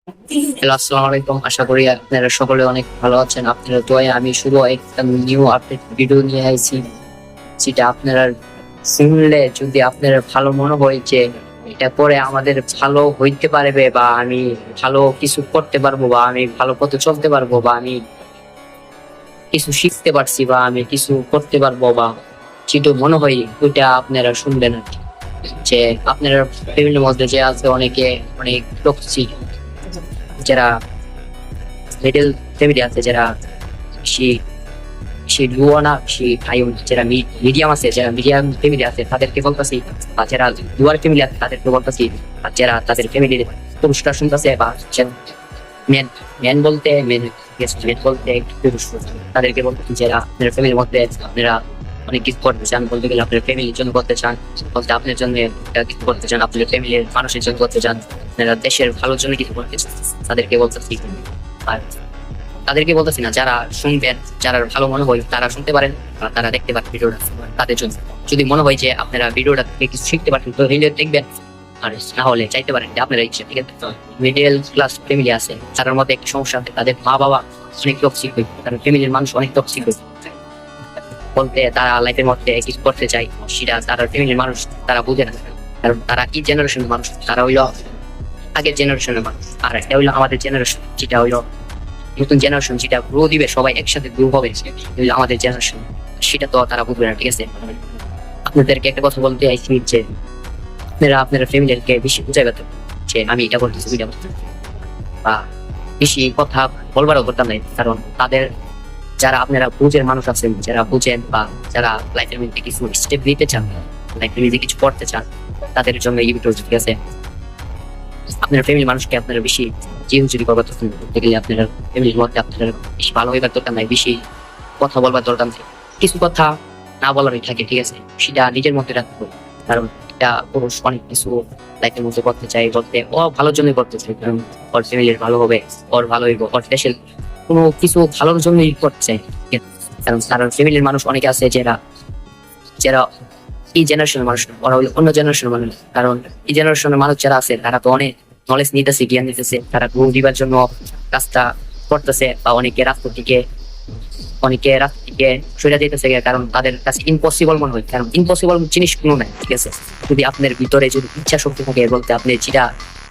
Hello, আসসালামু আলাইকুম। আশা করি আপনারা সকলে অনেক ভালো আছেন। আপনারা দোয়ায় আমি শুধু একটা নিউ আপডেট ভিডিও নিয়ে আইছি, যেটা আপনারা শুনলে যদি আপনারা ভালো মনে হয় যে এটা করে আমাদের ভালো হইতে পারবে, বা আমি ভালো কিছু করতে পারবো, বা আমি ভালো পথে চলতে পারবো, বা আমি কিছু শিখতে পারছি, বা আমি কিছু করতে পারবো, বা যেটা মনে হয় ওইটা আপনারা শুনবেন আর কি। যে আপনারা ফ্যামিলির মধ্যে যে আছে অনেকে অনেক টক্সিক, যারা মিডল ফ্যামিলি আছে, যারা সে সে লুয়া না, সে হাই, যারা মিডিয়াম আছে, যারা মিডিয়াম ফ্যামিলি আছে তাদেরকে বলতেছি, বা যারা লুয়ার ফ্যামিলি আছে তাদেরকে বলতেছি, আর যারা তাদের ফ্যামিলির পুরুষরা শুনতেছে, বা মেন মেন বলতে মেন মেন বলতে পুরুষ, তাদেরকে বলতেছি যারা আপনার ফ্যামিলির মধ্যে আপনারা অনেক কিছু করতে চান, বলতে গেলে আপনার ফ্যামিলির জন্য করতে চান, বলতে আপনার জন্য একটা কিছু করতে চান, আপনার ফ্যামিলির মানুষের জন্য করতে চান, আপনারা দেশের ভালোর জন্য কিছু করতে চান, তাদেরকে বলতেছি। আর তাদেরকে বলতেছি না, যারা শুনবেন, যারা ভালো মনে হয় তারা শুনতে পারেন, বা তারা দেখতে পারেন ভিডিওটা, তাদের জন্য। যদি মনে হয় যে আপনারা ভিডিওটা থেকে কিছু শিখতে পারেন তো হইলে দেখবেন, আর না হলে চাইতে পারেন যে আপনারা ইচ্ছে, ঠিক আছে। মিডল ক্লাস ফ্যামিলি আছে, তার মধ্যে একটা সমস্যা আছে, তাদের মা বাবা অনেক টক্সিক হয়, তাদের ফ্যামিলির মানুষ অনেক টক্সিক হয়, বলতে তারা লাইফের মধ্যে কিছু করতে চায়, সেটা তারা ফ্যামিলির মানুষ তারা বুঝে না, কারণ তারা কি জেনারেশনের মানুষ, তারা হইলো আগের জেনারেশনের মানুষ, আর এটা হইলো আমাদের জেনারেশন, যেটা হইলো নতুন জেনারেশন, যেটা গ্রো দিবে, সবাই একসাথে গ্রো হবে, আমাদের জেনারেশন, সেটা তো তারা বুঝবে না, ঠিক আছে। আপনাদেরকে একটা কথা বলতে চাইছি যে আপনারা আপনার ফ্যামিলিকে বেশি বুঝাইতে হবে যে আমি এটা করতেছি, ওইটা করতেছি, বা বেশি কথা বলবারও করতাম নাই, কারণ তাদের যারা আপনারা বুঝের মানুষ আছেন, যারা বুঝেন, বা যারা লাইফের মধ্যে কিছু স্টেপ নিতে চান, লাইফের মধ্যে কিছু করতে চান, তাদের জন্য এই ভিডিও, ঠিক আছে। আপনার ফ্যামিলি মানুষকে আপনারা বেশি চিরুচুরি করবার দরকার নেই, বলতে গেলে আপনার ফ্যামিলির মধ্যে আপনারা বেশি ভালো হইবার দরকার নাই, বেশি কথা বলবার দরকার নেই, কিছু কথা না বলারই থাকে, ঠিক আছে, সেটা নিজের মধ্যে রাখতে হবে। কারণ এটা পুরুষ অনেক কিছু লাইফের মধ্যে করতে চাই, বলতে ও ভালোর জন্যই করতে চাই, কারণ ওর ফ্যামিলির ভালো হবে, ওর ভালো হইব, ওর দেশের কোনো কিছু ভালোর জন্যই করতে চাই, ঠিক আছে? কারণ তার ফ্যামিলির মানুষ অনেকে আছে যারা যারা এই জেনারেশনের মানুষ না, ওরা হলো অন্য জেনারেশনের মানুষ। কারণ এই জেনারেশনের মানুষ যারা আছে তারা তো অনেক নলেজ নিতেছে, জ্ঞান নিতেছে, তারা ঘুম দিবার জন্য কাজটা করতেছে, বা অনেকে রাস্তা থেকে সরে যেতেছে, কারণ তাদের কাছে ইম্পসিবল মনে হয়, কারণ ইম্পসিবল জিনিস কোনো নাই, ঠিক আছে। যদি আপনার ভিতরে যদি ইচ্ছা শক্তি থাকে, বলতে আপনি যেটা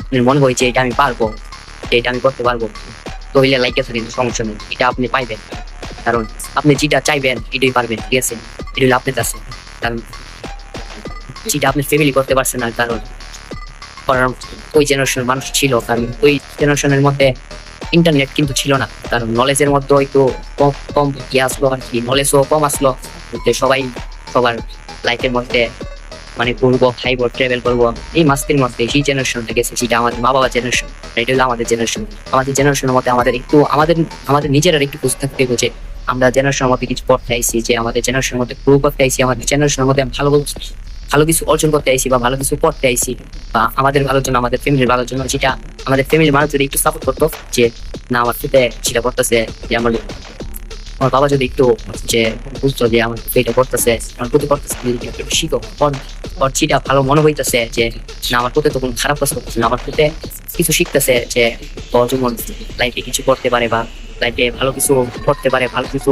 আপনার মনে হয় যে এটা আমি পারবো, এটা আমি করতে পারবো, তো হইলে লাইক আছে, কিন্তু সমস্যা নেই, এটা আপনি পাইবেন, কারণ আপনি যেটা চাইবেন এটাই পারবেন, ঠিক আছে। এটা হলো আপনার কাছে, কারণ যেটা আপনি ফ্যামিলি করতে পারছেন না, কারণ কারণ ওই জেনারেশনের মানুষ ছিল, কারণ ওই জেনারেশনের মধ্যে ইন্টারনেট কিন্তু ছিল না, কারণ নলেজের মধ্যে একটু কম কম কি আসলো আর কি, নলেজও কম আসলো, বলতে সবাই সবার লাইফের মধ্যে মানে ঘুরবো, খাইবো, ট্রাভেল করবো, এই মাস্তির মধ্যে সেই জেনারেশনটা গেছে, যেটা আমাদের মা বাবা জেনারেশন, এটা হলো আমাদের জেনারেশন। আমাদের জেনারেশনের মধ্যে আমাদের একটু আমাদের নিজেরা একটু বুঝতে থাকতে হবে যে আমরা জেনারেশনের মধ্যে কিছু করতে আইছি, যে আমাদের জেনারেশনের মধ্যে গ্রো করতে আইছি, আমাদের জেনারেশনের মধ্যে ভালো ভালো কিছু অর্জন করতে আইছি, বা ভালো কিছু করতে আইছি, বা আমাদের ভালোর জন্য, আমাদের ফ্যামিলির ভালোর জন্য, যেটা আমাদের ফ্যামিলির মানুষ যদি একটু সাপোর্ট করতো, যে না আমার সাথে সেটা করতেছে, যে আমার বাবা যদি একটু যে বুঝতো যে আমার এটা করতেছে, আমার প্রতি করতেছে, শিখো, ওর যেটা ভালো মনে হইতেছে, যে না আমার প্রতি তো কোনো খারাপ কাজ করতেছে না, আমার প্রতি কিছু শিখতেছে, যে ও যেমন লাইফে কিছু করতে পারে, বা লাইফে ভালো কিছু করতে পারে, ভালো কিছু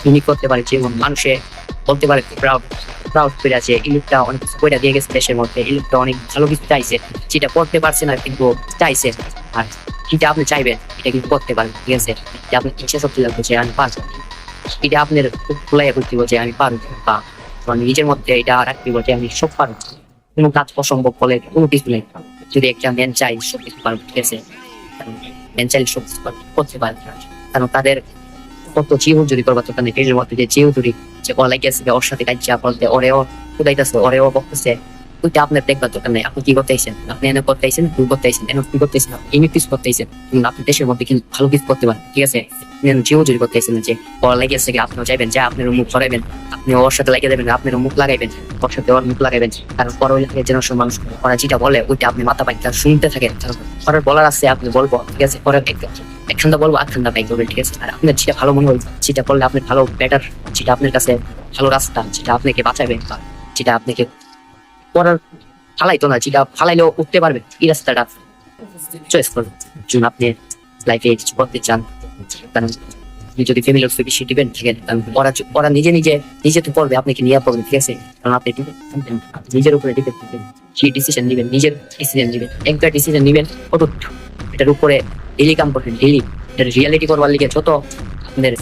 ইউনিক করতে পারে, যেমন মানুষে বলতে পারে প্রাউড প্রাউড করে আছে, এই লোকটা অনেক কিছু করে দিয়ে গেছে দেশের মধ্যে, এই লোকটা অনেক ভালো কিছু চাইছে, যেটা করতে পারছে না কিন্তু চাইছে, আর যেটা আপনি চাইবেন এটা কিন্তু করতে পারেন, ঠিক আছে। যে আপনি ইচ্ছা শক্তি লাগবে যে আমি পারবো, এটা আপনার খোলাই করতে যে আমি পারবো, বা নিজের মধ্যে এটা রাখতে যে আমি সব পারবো, কোনো কাজ অসম্ভব বলে কোনো কিছু নেই, যদি একটা ম্যান চাই সব কিছু পারবো, ঠিক আছে। ম্যান চাইলে সব কিছু করতে পারে, কারণ তাদের কত জিও যদি করবার দরকার নেই, পেজের মধ্যে যে জিও যদি যে ওর লাগে আছে, ওর সাথে কাজ বলতে ওরেও কুদাইতেছে, ওরেও বকতেছে, ওইটা আপনার দেখবার দরকার নেই। আপনি কি করতে আইছেন, আপনি এনে করতে আইছেন, ভুল করতে আইছেন, এনে কি করতে আইছেন, এমনি কিছু করতে আইছেন, কিন্তু আপনি দেশের মধ্যে কিন্তু ভালো কিছু করতে পারেন, ঠিক আছে। জিও যদি করতে আইছেন, যে ওর লাগে আছে, আপনিও চাইবেন যে আপনার মুখ ধরাইবেন, আপনি ওর সাথে লাগিয়ে দেবেন, আপনার মুখ লাগাইবেন, ওর সাথে ওর মুখ লাগাইবেন, কারণ পরে জেনারেশন মানুষ ওরা যেটা বলে ওইটা আপনি মাথা পাই শুনতে থাকেন, পরের বলার আছে আপনি বলবো, ঠিক আছে, পরে একখানটা বলবো আটখানটা পাই করবেন, ঠিক আছে। আর আপনার যেটা ভালো মনে হয় সেটা করলে আপনি ভালো বেটার, যেটা আপনার কাছে ভালো রাস্তা, যেটা আপনাকে বাঁচাবে, বা যেটা আপনাকে পড়ার ফালাইতো না, যেটা ফালাইলেও উঠতে পারবে, এই রাস্তাটা চয়েস করবেন যখন আপনি লাইফে কিছু করতে চান। কারণ আপনি যদি ফ্যামিলির উপর বেশি ডিপেন্ড থাকেন, ওরা নিজে নিজে তো পড়বে, আপনাকে নিয়ে পড়বে, ঠিক আছে? কারণ আপনি নিজের উপরে ডিপেন্ড থাকবেন, কি ডিসিশন নেবেন, নিজের ডিসিশন নেবেন, একটা ডিসিশন নেবেন কত এটার উপরে ডেইলি কাম করবেন। ডেইলি এটা রিয়ালিটি করবার লিগে যত আপনার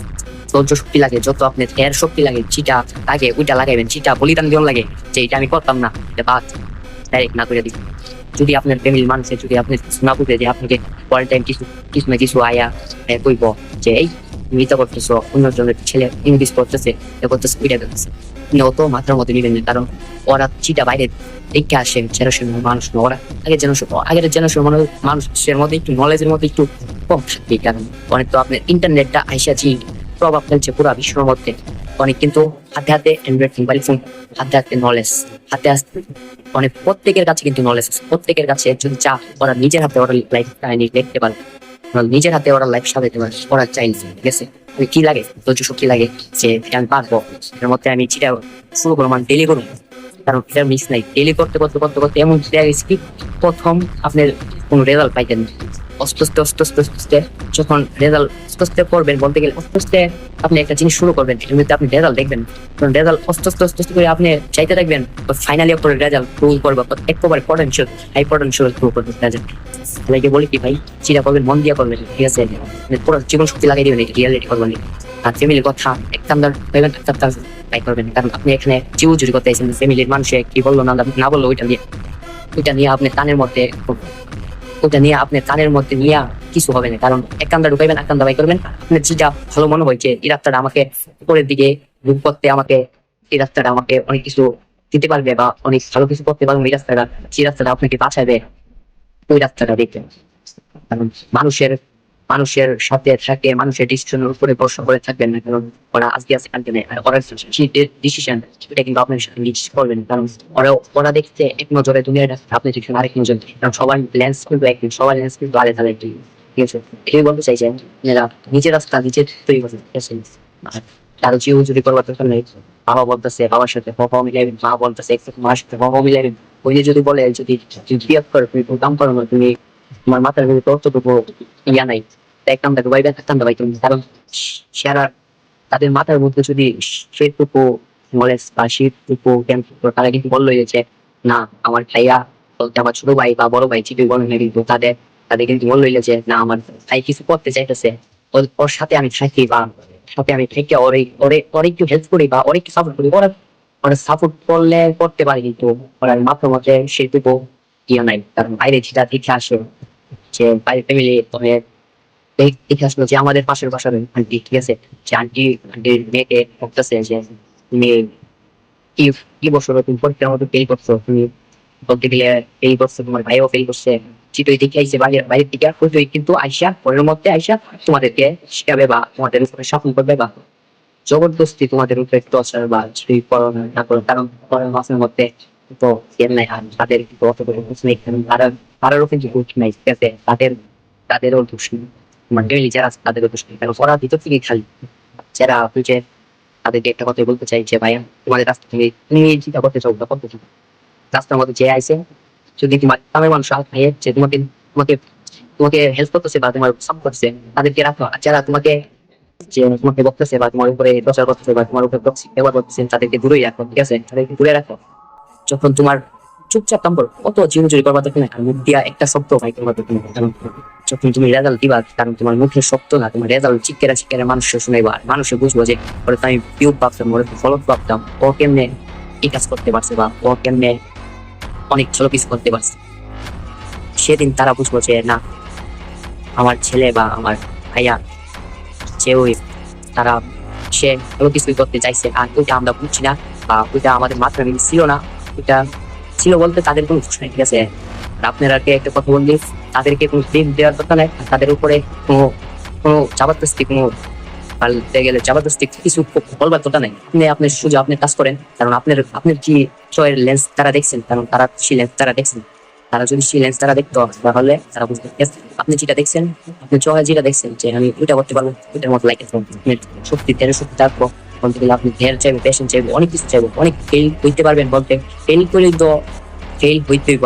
ধৈর্য শক্তি লাগে, যত আপনার এর শক্তি লাগে, চিটা লাগে ওইটা লাগাইবেন, চিটা বলিদান দিন লাগে যে এটা আমি করতাম না, এটা বাদ ডাইরেক্ট না করে দিবেন। যদি আপনার ফ্যামিলির মানুষে যদি আপনি না বুঝে যে আপনাকে পরের টাইম কিছু না কিছু আয়া কইব যে এই মিতা করতেছো, অন্যজনের ছেলে ইংলিশ করতেছে, এ করতেছে, ওইটা করতেছে, আপনি অত মাত্রার মধ্যে নিবেন না। কারণ ওরা চিটা বাইরে দেখে আসে জেনারেশন মানুষ, ওরা আগের জেনারেশন মানুষের মধ্যে একটু নলেজের মধ্যে একটু কম থাকবে। কারণ অনেক তো আপনার ইন্টারনেটটা আইসাছি প্রভাব ফেলছে পুরো বিশ্বের মধ্যে। অনেক কিন্তু হাতে হাতে অ্যান্ড্রয়েড মোবাইল ফোন, হাতে হাতে নলেজ, হাতে আসতে অনেক প্রত্যেকের কাছে কিন্তু নলেজ আছে। প্রত্যেকের কাছে যদি চা ওরা নিজের হাতে ওরা লাইফ কাহিনী দেখতে পারে, নিজের হাতে ওরা লাইফ সাজাতে পারে, ওরা চাইছে, ঠিক আছে? কি লাগে ধৈর্য শক্তি লাগে যে আমি পারবো, এর মধ্যে আমি চিটা শুরু করবো, মানে ডেলি করবো। কারণ এটা মিস নাই, ডেলি করতে করতে করতে করতে এমন প্রথম আপনার কোনো রেজাল্ট পাইতেন, আস্তে আস্তে আস্তে আস্তে আস্তে আস্তে যখন রেজাল্ট আস্তে আস্তে করবেন, বলতে গেলে আস্তে আস্তে আপনি একটা জিনিস শুরু করবেন, এর মধ্যে আপনি রেজাল্ট দেখবেন, কারণ রেজাল্ট আস্তে আস্তে আস্তে আস্তে করে আপনি চাইতে থাকবেন, ফাইনালি আপনার রেজাল্ট প্রুভ করবে, একেবারে পটেনশিয়াল হাই পটেনশিয়াল প্রুভ করবে রেজাল্ট। লাইকে বলি কি ভাই, চিরা করবেন, মন দিয়া করবেন, ঠিক আছে? পুরো জীবন শক্তি লাগিয়ে দিবেন রিয়ালিটি করবেন। আর ফ্যামিলির কথা একদম পাইবেন, একটা তাই করবেন। কারণ আপনি এখানে জিউ জুরি করতে আছেন, ফ্যামিলির মানুষে কি বললো না বললো ওইটা নিয়ে আপনি কানের মধ্যে নিয়ে কিছু হবে না। কারণ এক কান্দা ঢুকাইবেন, এক কান্দা বাই করবেন। আপনার যেটা ভালো মনে হয় যে এই রাস্তাটা আমাকে উপরের দিকে মুভ করতে, এই রাস্তাটা আমাকে অনেক কিছু দিতে পারবে বা অনেক ভালো কিছু করতে পারবে, এই রাস্তাটা যে রাস্তাটা আপনাকে বাঁচাবে, ওই রাস্তাটা দেখবেন। কারণ মানুষের সাথে থাকে, মানুষের ডিসিশনের উপরে ভরসা করে থাকবেন না। কারণ ওরা আজকে আছে কালকে নেই, আর ওরা ডিসিশন এটা কিন্তু আপনার সাথে মিক্স করবেন। কারণ ওরা দেখতে এক নজরে দুনিয়াটা, আপনি দেখছেন আরেক নজরে। কারণ সবার লেন্স কিন্তু একদিন, সবার লেন্স কিন্তু আলাদা আলাদা, ঠিক আছে? এটাই বলতে চাইছেন এরা নিজের রাস্তা নিজের তৈরি করতে, ঠিক আছে? আর কারো জিও যদি করবার দরকার নেই, বাবা বলতেছে বাবার সাথে বাবা মিলাইবেন, মা বলতেছে মার সাথে বাবা মিলাইবেন। ওই যে যদি বলে যদি বিয়ে করো, তুমি কাম করো না, তুমি তোমার মাথার মধ্যে ততটুকু ইয়া নাই, এক কামটা ডুবাইবেন, এক কামটা বাইবেন। কারণ সারা তাদের মাথার মধ্যে যদি সেটুকু নলেজ বা সেটুকু জ্ঞান থাকতো, তারা কিন্তু বললো যে না, আমার ভাইয়া বলতে আমার ছোট ভাই বা বড় ভাই চিপে বলেন না, কিন্তু তাদের কিন্তু বললো যে না, আমার ভাই কিছু করতে চাইতেছে, ওর সাথে আমি থাকি বা সাথে আমি থেকে ওর একটু হেল্প করি বা ওর একটু সাপোর্ট করি, ওরা সাপোর্ট করলে করতে পারে, কিন্তু ওরা মাথার মধ্যে সেটুকু ইয়ে নাই। কারণ বাইরে যেটা দেখে আসে যে বাইরে ফ্যামিলি দেখে আসলো যে আমাদের পাশের বাসার আন্টি, ঠিক আছে? যে আন্টির মেয়েকে বলতেছে যে তুমি কি কি বছর তুমি পরীক্ষার মতো ফেল করছো, তুমি বলতে গেলে ফেল করছো, তোমার ভাইও ফেল করছে, চিটই দেখে আইসে বাইরের দিকে, কিন্তু আইসা পরের মধ্যে আইসা তোমাদেরকে শিখাবে বা তোমাদের উপরে শাসন করবে বা জবরদস্তি তোমাদের উপরে টর্চার বা যদি পড়ানো না করো। কারণ পরের মাসের মধ্যে তো এর নাই, আর তাদের কিন্তু অত করে বুঝ নেই, কারণ তারারও কিন্তু বুঝ নাই, ঠিক আছে? তাদেরও দোষ নেই, মানে যারা আছে তাদেরও দোষ নেই। কারণ ওরা ভিতর থেকে খালি যারা হচ্ছে তাদেরকে একটা কথাই বলতে চাই যে ভাইয়া, তোমাদের রাস্তা থেকে তুমি চিন্তা করতে চাও, করতে চাও, রাস্তার মধ্যে যে আইসে যদি তোমার গ্রামের মানুষ খাইয়ে যে তোমাকে তোমাকে হেল্প করতেছে বা তোমার সাপোর্ট করতেছে, তাদেরকে রাখো। আর যারা তোমাকে বলতেছে বা তোমার উপরে প্রচার করতেছে বা তোমার উপরে টক্সিক ব্যবহার করতেছে, তাদেরকে দূরেই রাখো, ঠিক আছে? তাদেরকে দূরে রাখো। যখন তোমার চুপচাপ কাম করো, অত চিরচুরি করবার তো কিনা, মুখ দিয়া একটা শব্দ ভাই করবার তো কিনা। কারণ যখন তুমি রেজাল্ট দিবা, কারণ তোমার মুখের শব্দ না, তোমার রেজাল্ট চিকেরা মানুষের শুনাইবা, আর মানুষে বুঝবো যে ওরে তো আমি পিউব ভাবতাম, ওরে ফলত ভাবতাম, ও কেমনে এই কাজ করতে পারছে বা ও কেমনে অনেক ছোট কিছু করতে পারছে। সেদিন তারা বুঝবো যে না, আমার ছেলে বা আমার ভাইয়া যে ওই তারা সে ভালো কিছুই করতে চাইছে, আর ওইটা আমরা বুঝছি না বা ওইটা আমাদের মাথার মধ্যে ছিল না। ওইটা ছিল বলতে তাদের কোনো দোষ নাই, ঠিক আছে? আর আপনারা একটা কথা বললি, তাদেরকে কোনো ব্লেম দেওয়ার কথা নাই, তাদের উপরে কোনো জবরদস্তি বলতে গেলে জবরদস্তি কিছু বলবার কথা নাই। আপনি শুধু আপনার কাজ করেন, কারণ আপনার কি চয়ের লেন্স তারা দেখছেন, কারণ তারা সেই লেন্স তারা দেখছেন। তারা যদি সেই লেন্স তারা দেখতো, তাহলে তারা বুঝতে আপনি যেটা দেখছেন, আপনি চয়ে যেটা দেখছেন যে আমি ওইটা করতে পারবো, ওইটার মতো লাইক শক্তি থাকবো। বলতে গেলে আপনি ধ্যান চাইবেন, পেশেন্ট চাইবেন, অনেক কিছু চাইবো, অনেক ফেল হইতে পারবেন। বলতে ফেল করলে তো ফেল হইতেই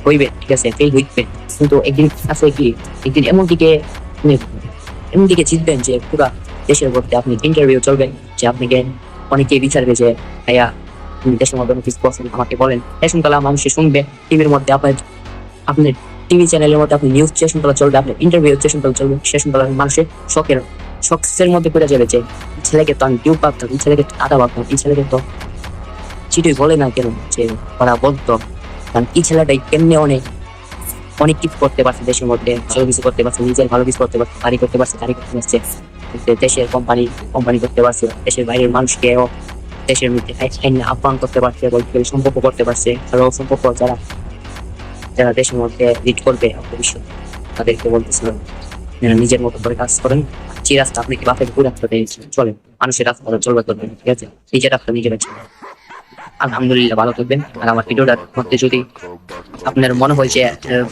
হইবে, ঠিক আছে? ফেল হইতে কিন্তু একদিন আছে কি, একদিন এমন দিকে জিতবেন যে পুরা দেশের মধ্যে আপনি ইন্টারভিউ চলবেন, যে আপনাকে অনেকে বিচারবে যে ভাইয়া আপনি দেশের মধ্যে অনেক কিছু করছেন, আমাকে বলেন। এখন তাহলে মানুষ শুনবে টিভির মধ্যে, আপনার টিভি চ্যানেলের মধ্যে আপনি নিউজ স্টেশন তালা চলবে, আপনার ইন্টারভিউ স্টেশন তালা চলবে। স্টেশন তালা মানুষের শখের মধ্যে পড়ে যাবে যে এই ছেলেকে তো আমি টিউব ভাবতাম, এই ছেলেকে আদা ভাবতাম, এই ছেলেকে তো চিঠি বলে না কেন, যে ওরা বলতো। কারণ এই ছেলেটাই কেমনে অনেক কিছু করতে পারছে দেশের মধ্যে, ভালো কিছু করতে পারছে, নিজের ভালো কিছু করতে পারছে, গাড়ি করতে পারছে, দেশের কোম্পানি করতে পারছে, দেশের বাইরের মানুষকেও দেশের মধ্যে আহ্বান করতে পারছে, সম্পর্ক করতে পারছে। আরো সম্পর্ক যারা যারা দেশের মধ্যে লিড করবে ভবিষ্যৎ, তাদেরকে বলতেছিলাম নিজের মতো করে কাজ করেন। যে রাস্তা আপনি কি বাপের পুরো রাস্তা চলেন, মানুষের রাস্তা চলবে করবেন, ঠিক আছে? নিজের রাস্তা নিজে বেছে। আলহামদুলিল্লাহ, ভালো থাকবেন। আর আমার ভিডিওটার মধ্যে যদি আপনার মনে হয় যে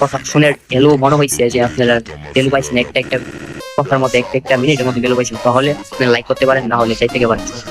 কথা শুনে ভ্যালু মনে হয়েছে, যে আপনারা ভ্যালু পাইছেন, একটা কথার মধ্যে একটা মিনিটের মধ্যে ভ্যালু পাইছেন, তাহলে আপনি লাইক করতে পারেন, না হলে চাই থেকে পারেন।